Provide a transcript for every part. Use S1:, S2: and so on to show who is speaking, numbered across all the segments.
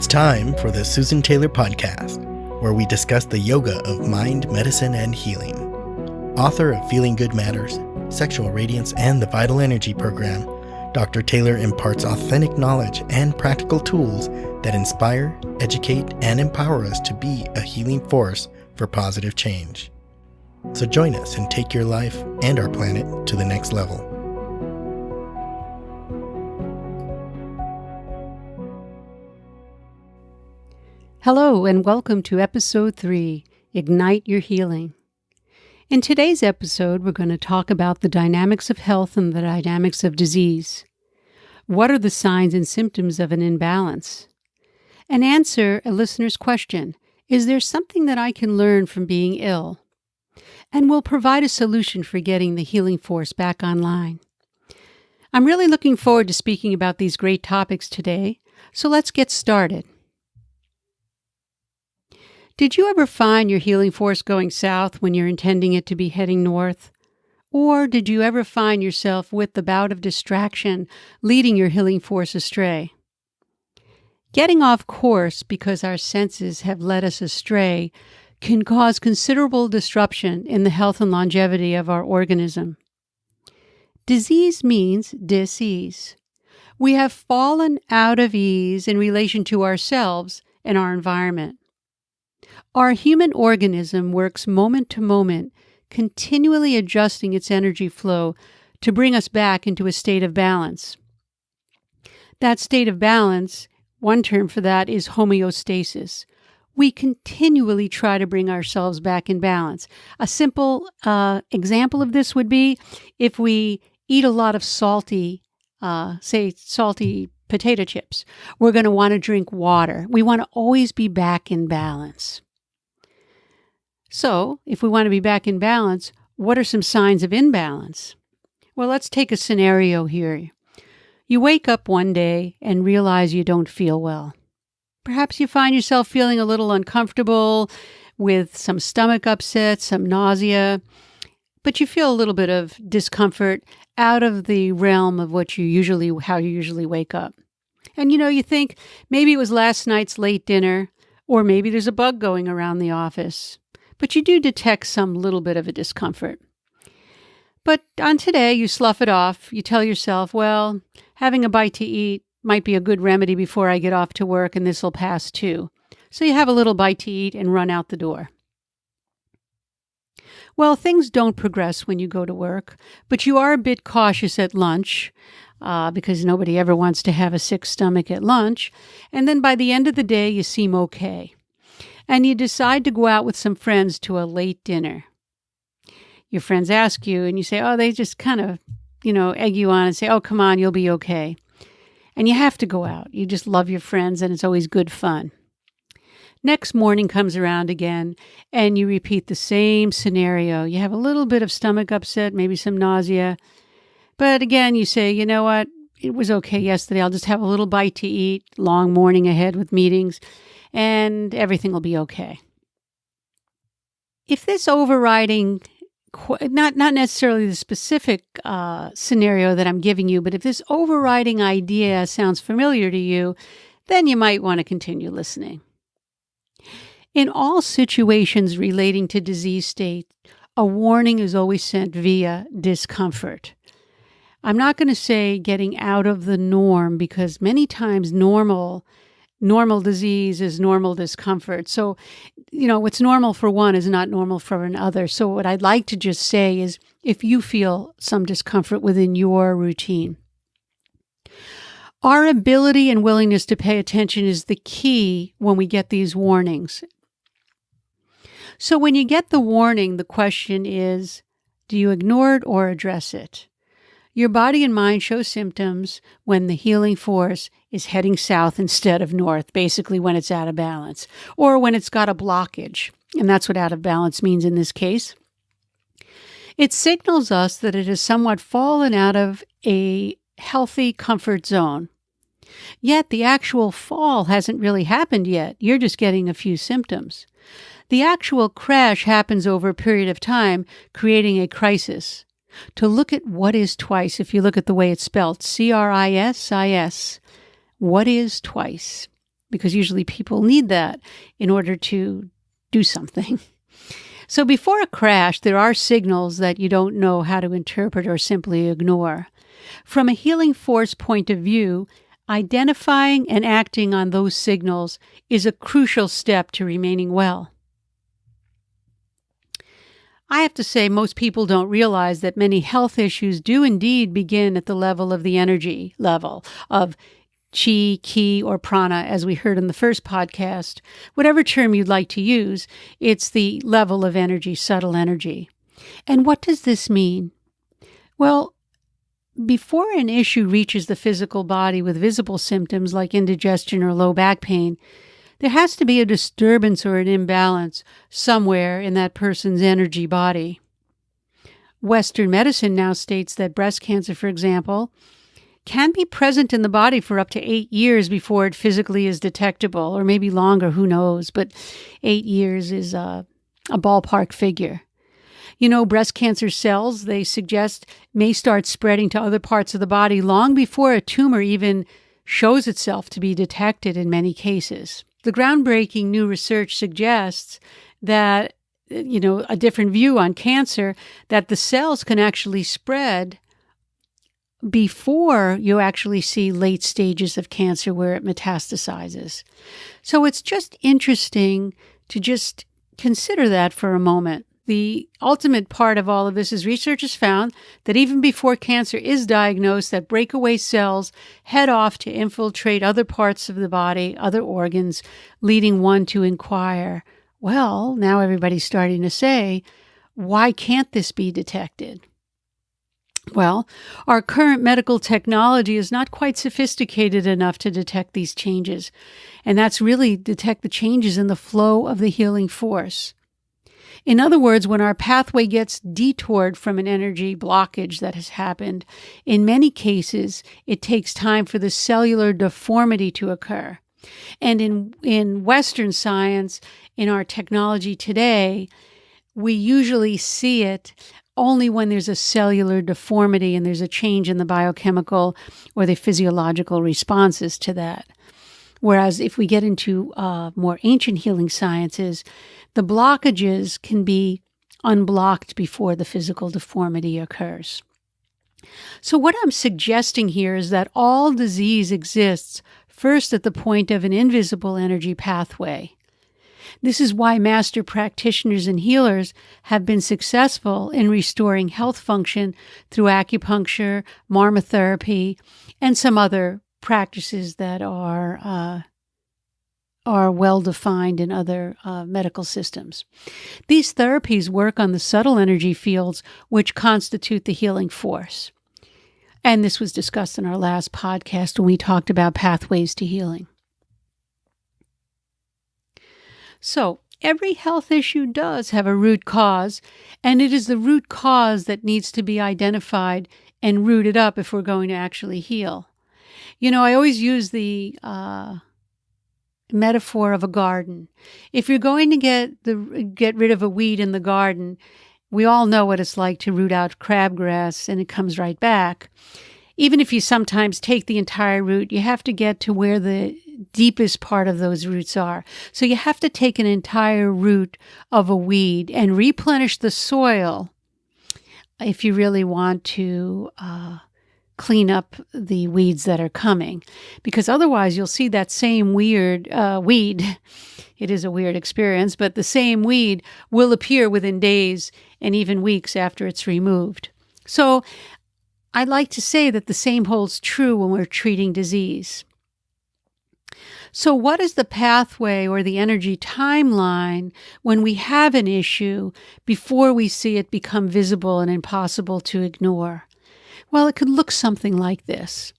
S1: time for the Susan Taylor Podcast, where we discuss the yoga of mind, medicine, and healing. Author of Feeling Good Matters, Sexual Radiance, and the Vital Energy Program, Dr. Taylor imparts authentic knowledge and practical tools that inspire, educate, and empower us to be a healing force for positive change. So join us and take your life and our planet to the next level.
S2: Hello and welcome to Episode 3, Ignite Your Healing. In today's episode, we're going to talk about the dynamics of health and the dynamics of disease. What are the signs and symptoms of an imbalance? And answer a listener's question, is there something that I can learn from being ill? And we'll provide a solution for getting the healing force back online. I'm really looking forward to speaking about these great topics today, so let's get started. Did you ever find your healing force going south when you're intending it to be heading north? Or did you ever find yourself with the bout of distraction leading your healing force astray? Getting off course because our senses have led us astray can cause considerable disruption in the health and longevity of our organism. Disease means dis-ease. We have fallen out of ease in relation to ourselves and our environment. Our human organism works moment to moment, continually adjusting its energy flow to bring us back into a state of balance. That state of balance, one term for that is homeostasis. We continually try to bring ourselves back in balance. A simple example of this would be if we eat a lot of salty potato chips. We're going to want to drink water. We want to always be back in balance. So, if we want to be back in balance, what are some signs of imbalance? Well, let's take a scenario here. You wake up one day and realize you don't feel well. Perhaps you find yourself feeling a little uncomfortable with some stomach upset, some nausea, but you feel a little bit of discomfort out of the realm of how you usually wake up. And you think maybe it was last night's late dinner, or maybe there's a bug going around the office. But you do detect some little bit of a discomfort. But on today, you slough it off. You tell yourself, well, having a bite to eat might be a good remedy before I get off to work, and this will pass too. So you have a little bite to eat and run out the door. Well, things don't progress when you go to work, but you are a bit cautious at lunch because nobody ever wants to have a sick stomach at lunch. And then by the end of the day, you seem okay. And you decide to go out with some friends to a late dinner. Your friends ask you, and you say, they just kind of, egg you on and say, come on, you'll be okay. And you have to go out. You just love your friends, and it's always good fun. Next morning comes around again, and you repeat the same scenario. You have a little bit of stomach upset, maybe some nausea. But again, you say, you know what? It was okay yesterday. I'll just have a little bite to eat. Long morning ahead with meetings. And everything will be okay. If this overriding, not necessarily the specific scenario that I'm giving you, but if this overriding idea sounds familiar to you, then you might want to continue listening. In all situations relating to disease state, a warning is always sent via discomfort. I'm not going to say getting out of the norm because many times normal disease is normal discomfort. So, what's normal for one is not normal for another. So what I'd like to just say is if you feel some discomfort within your routine, our ability and willingness to pay attention is the key when we get these warnings. So when you get the warning, the question is, do you ignore it or address it? Your body and mind show symptoms when the healing force is heading south instead of north, basically when it's out of balance, or when it's got a blockage. And that's what out of balance means in this case. It signals us that it has somewhat fallen out of a healthy comfort zone. Yet the actual fall hasn't really happened yet. You're just getting a few symptoms. The actual crash happens over a period of time, creating a crisis. To look at what is twice, if you look at the way it's spelled, C-R-I-S-I-S, what is twice? because usually people need that in order to do something. So before a crash, there are signals that you don't know how to interpret or simply ignore. From a healing force point of view, identifying and acting on those signals is a crucial step to remaining well. I have to say, most people don't realize that many health issues do indeed begin at the level of the energy level of chi, ki, or prana, as we heard in the first podcast. Whatever term you'd like to use, it's the level of energy, subtle energy. And what does this mean? Well, before an issue reaches the physical body with visible symptoms like indigestion or low back pain, there has to be a disturbance or an imbalance somewhere in that person's energy body. Western medicine now states that breast cancer, for example, can be present in the body for up to 8 years before it physically is detectable, or maybe longer, who knows, but 8 years is a ballpark figure. Breast cancer cells, they suggest, may start spreading to other parts of the body long before a tumor even shows itself to be detected in many cases. The groundbreaking new research suggests that, a different view on cancer, that the cells can actually spread before you actually see late stages of cancer where it metastasizes. So it's just interesting to just consider that for a moment. The ultimate part of all of this is research has found that even before cancer is diagnosed, that breakaway cells head off to infiltrate other parts of the body, other organs, leading one to inquire, well, now everybody's starting to say, why can't this be detected? Well, our current medical technology is not quite sophisticated enough to detect these changes, and that's really detect the changes in the flow of the healing force. In other words, when our pathway gets detoured from an energy blockage that has happened, in many cases, it takes time for the cellular deformity to occur. And in Western science, in our technology today, we usually see it only when there's a cellular deformity and there's a change in the biochemical or the physiological responses to that. Whereas if we get into more ancient healing sciences, the blockages can be unblocked before the physical deformity occurs. So what I'm suggesting here is that all disease exists first at the point of an invisible energy pathway. This is why master practitioners and healers have been successful in restoring health function through acupuncture, marmotherapy, and some other practices that are well defined in other medical systems. These therapies work on the subtle energy fields which constitute the healing force. And this was discussed in our last podcast when we talked about pathways to healing. So, every health issue does have a root cause, and it is the root cause that needs to be identified and rooted up if we're going to actually heal. I always use the metaphor of a garden. If you're going to get rid of a weed in the garden, we all know what it's like to root out crabgrass and it comes right back. Even if you sometimes take the entire root, you have to get to where the deepest part of those roots are. So you have to take an entire root of a weed and replenish the soil if you really want to clean up the weeds that are coming. Because otherwise you'll see that same weed. It is a weird experience, but the same weed will appear within days and even weeks after it's removed. So I'd like to say that the same holds true when we're treating disease. So what is the pathway or the energy timeline when we have an issue before we see it become visible and impossible to ignore? Well, it could look something like this.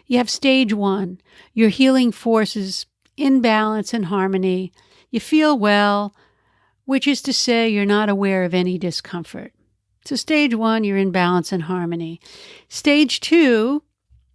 S2: You have stage 1. Your healing force is in balance and harmony. You feel well, which is to say you're not aware of any discomfort. So stage 1, you're in balance and harmony. Stage 2,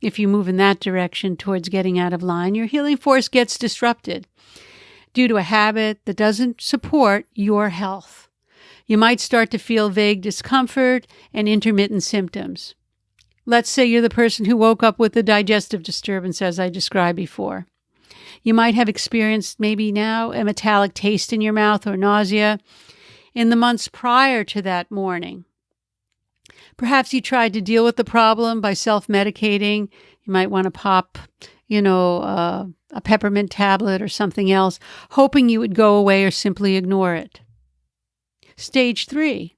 S2: if you move in that direction towards getting out of line, your healing force gets disrupted due to a habit that doesn't support your health. You might start to feel vague discomfort and intermittent symptoms. Let's say you're the person who woke up with a digestive disturbance, as I described before. You might have experienced maybe now a metallic taste in your mouth or nausea in the months prior to that morning. Perhaps you tried to deal with the problem by self-medicating. You might want to pop, a peppermint tablet or something else, hoping you would go away or simply ignore it. Stage 3.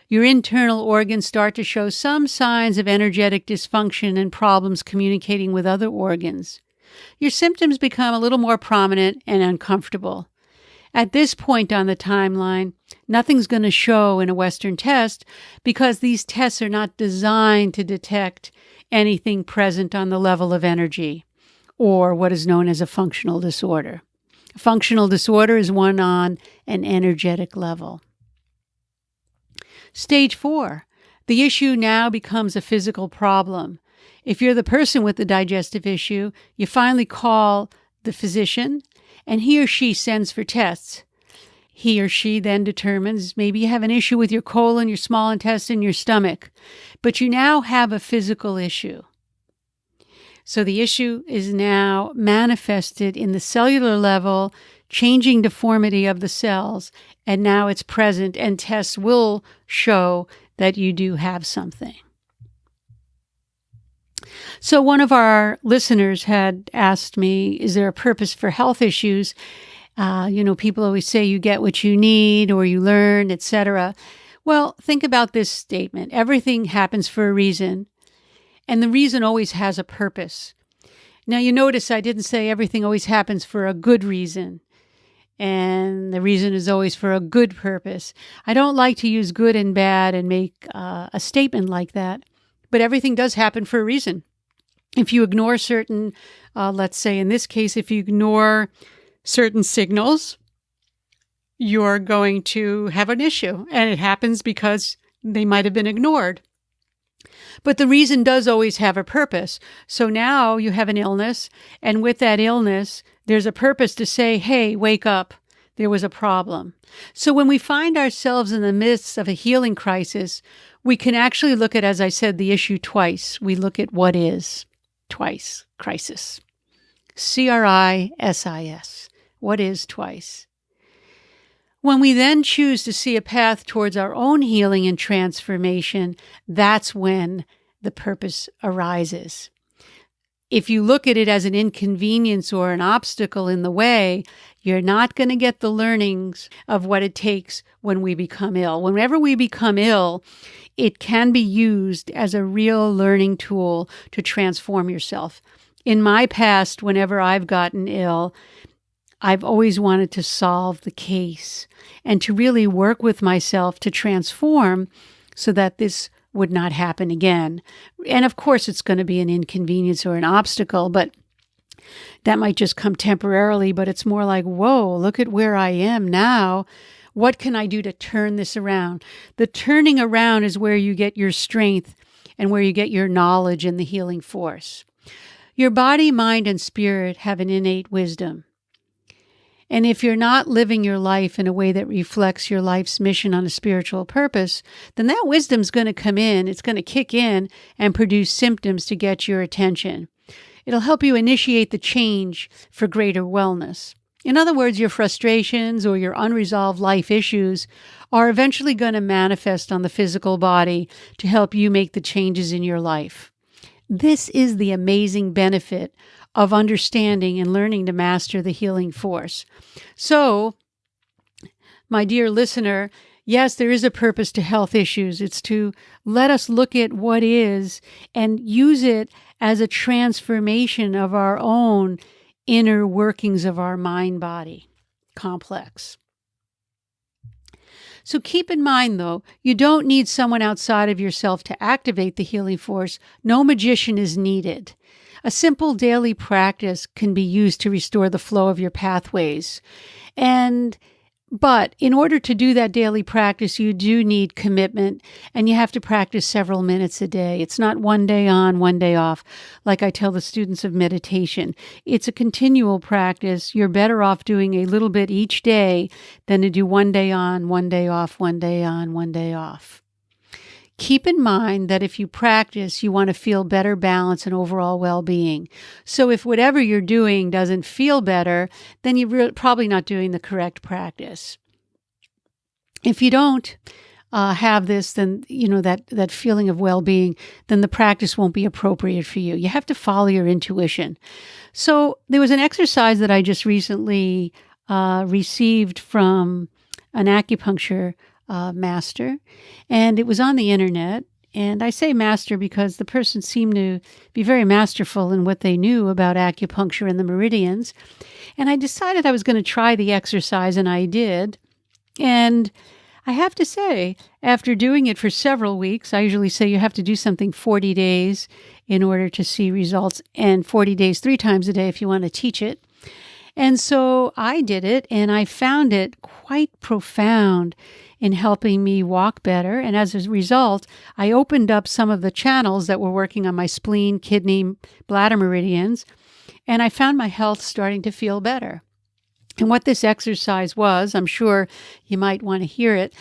S2: Your internal organs start to show some signs of energetic dysfunction and problems communicating with other organs. Your symptoms become a little more prominent and uncomfortable. At this point on the timeline, nothing's going to show in a Western test because these tests are not designed to detect anything present on the level of energy, or what is known as a functional disorder. A functional disorder is one on an energetic level. Stage 4. The issue now becomes a physical problem. If you're the person with the digestive issue, you finally call the physician, and he or she sends for tests. He or she then determines maybe you have an issue with your colon, your small intestine, your stomach, but you now have a physical issue. So the issue is now manifested in the cellular level, changing deformity of the cells, and now it's present, and tests will show that you do have something. So one of our listeners had asked me, is there a purpose for health issues? People always say you get what you need or you learn, etc. Well, think about this statement. Everything happens for a reason, and the reason always has a purpose. Now, you notice I didn't say everything always happens for a good reason, and the reason is always for a good purpose. I don't like to use good and bad and make a statement like that, but everything does happen for a reason. If you ignore certain, let's say in this case, if you ignore certain signals, you're going to have an issue, and it happens because they might have been ignored. But the reason does always have a purpose. So now you have an illness, and with that illness, there's a purpose to say, hey, wake up. There was a problem. So when we find ourselves in the midst of a healing crisis, we can actually look at, as I said, the issue twice. We look at what is twice, crisis. CRISIS. What is twice? When we then choose to see a path towards our own healing and transformation, that's when the purpose arises. If you look at it as an inconvenience or an obstacle in the way, you're not going to get the learnings of what it takes when we become ill. Whenever we become ill, it can be used as a real learning tool to transform yourself. In my past, whenever I've gotten ill, I've always wanted to solve the case and to really work with myself to transform so that this would not happen again. And of course, it's going to be an inconvenience or an obstacle, but that might just come temporarily. But it's more like, whoa, look at where I am now. What can I do to turn this around? The turning around is where you get your strength and where you get your knowledge and the healing force. Your body, mind, and spirit have an innate wisdom. And if you're not living your life in a way that reflects your life's mission on a spiritual purpose, then that wisdom's going to come in, it's going to kick in and produce symptoms to get your attention. It'll help you initiate the change for greater wellness. In other words, your frustrations or your unresolved life issues are eventually going to manifest on the physical body to help you make the changes in your life. This is the amazing benefit of understanding and learning to master the healing force. So, my dear listener, yes, there is a purpose to health issues. It's to let us look at what is and use it as a transformation of our own inner workings of our mind-body complex. So keep in mind, though, you don't need someone outside of yourself to activate the healing force. No magician is needed. A simple daily practice can be used to restore the flow of your pathways. But in order to do that daily practice, you do need commitment, and you have to practice several minutes a day. It's not one day on, one day off, like I tell the students of meditation. It's a continual practice. You're better off doing a little bit each day than to do one day on, one day off, one day on, one day off. Keep in mind that if you practice, you want to feel better balance and overall well-being. So if whatever you're doing doesn't feel better, then you're probably not doing the correct practice. If you don't have this, then, that feeling of well-being, then the practice won't be appropriate for you. You have to follow your intuition. So there was an exercise that I just recently received from an acupuncture master, and it was on the internet. And I say master because the person seemed to be very masterful in what they knew about acupuncture and the meridians. And I decided I was going to try the exercise, and I did. And I have to say, after doing it for several weeks, I usually say you have to do something 40 days in order to see results, and 40 days 3 times a day if you want to teach it. And so I did it, and I found it quite profound in helping me walk better. And as a result, I opened up some of the channels that were working on my spleen, kidney, bladder meridians, and I found my health starting to feel better. And what this exercise was, I'm sure you might want to hear it.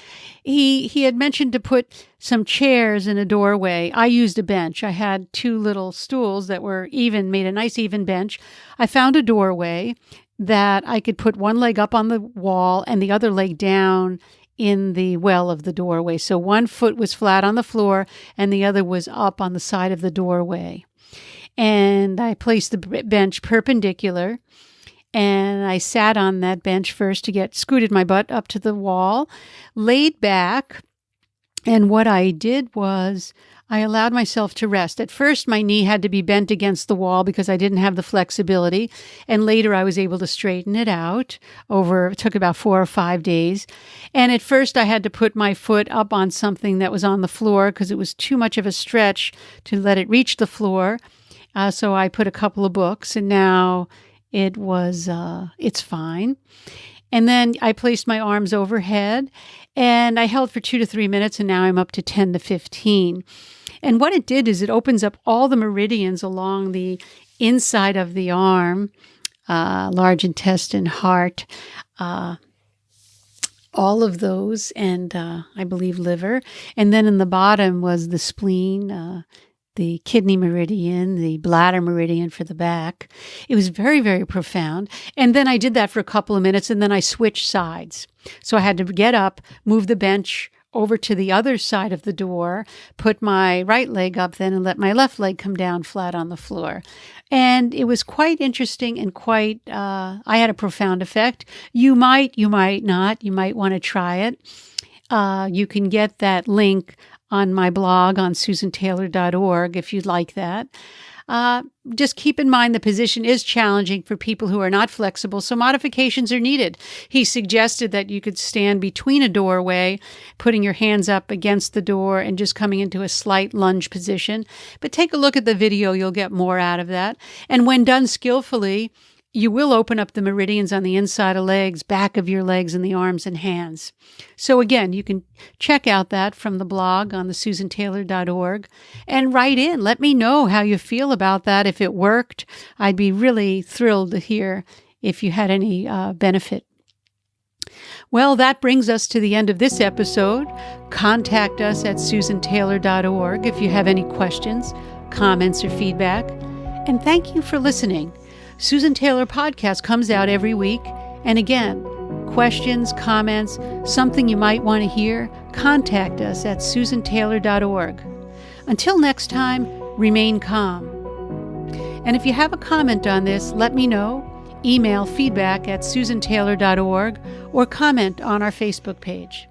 S2: He had mentioned to put some chairs in a doorway. I used a bench. I had 2 little stools that were even, made a nice even bench. I found a doorway that I could put one leg up on the wall and the other leg down in the well of the doorway. So one foot was flat on the floor and the other was up on the side of the doorway. And I placed the bench perpendicular, and I sat on that bench first scooted my butt up to the wall, laid back. And what I did was I allowed myself to rest. At first, my knee had to be bent against the wall because I didn't have the flexibility. And later, I was able to straighten it out it took about 4 or 5 days. And at first, I had to put my foot up on something that was on the floor because it was too much of a stretch to let it reach the floor. So I put a couple of books, and now it's fine. And then I placed my arms overhead, and I held for 2 to 3 minutes, and now I'm up to 10 to 15. And what it did is it opens up all the meridians along the inside of the arm, large intestine, heart, all of those, and I believe liver. And then in the bottom was the spleen, the kidney meridian, the bladder meridian for the back. It was very, very profound. And then I did that for a couple of minutes, and then I switched sides. So I had to get up, move the bench over to the other side of the door, put my right leg up then, and let my left leg come down flat on the floor. And it was quite interesting and I had a profound effect. You might not. You might want to try it. You can get that link on my blog on susantaylor.org if you'd like that. Just keep in mind the position is challenging for people who are not flexible, so modifications are needed. He suggested that you could stand between a doorway, putting your hands up against the door and just coming into a slight lunge position. But take a look at the video, you'll get more out of that. And when done skillfully, you will open up the meridians on the inside of legs, back of your legs, and the arms and hands. So again, you can check out that from the blog on the susantaylor.org and write in. Let me know how you feel about that. If it worked, I'd be really thrilled to hear if you had any benefit. Well, that brings us to the end of this episode. Contact us at susantaylor.org if you have any questions, comments, or feedback. And thank you for listening. Susan Taylor Podcast comes out every week. And again, questions, comments, something you might want to hear, contact us at susantaylor.org. Until next time, remain calm. And if you have a comment on this, let me know. Email feedback at susantaylor.org or comment on our Facebook page.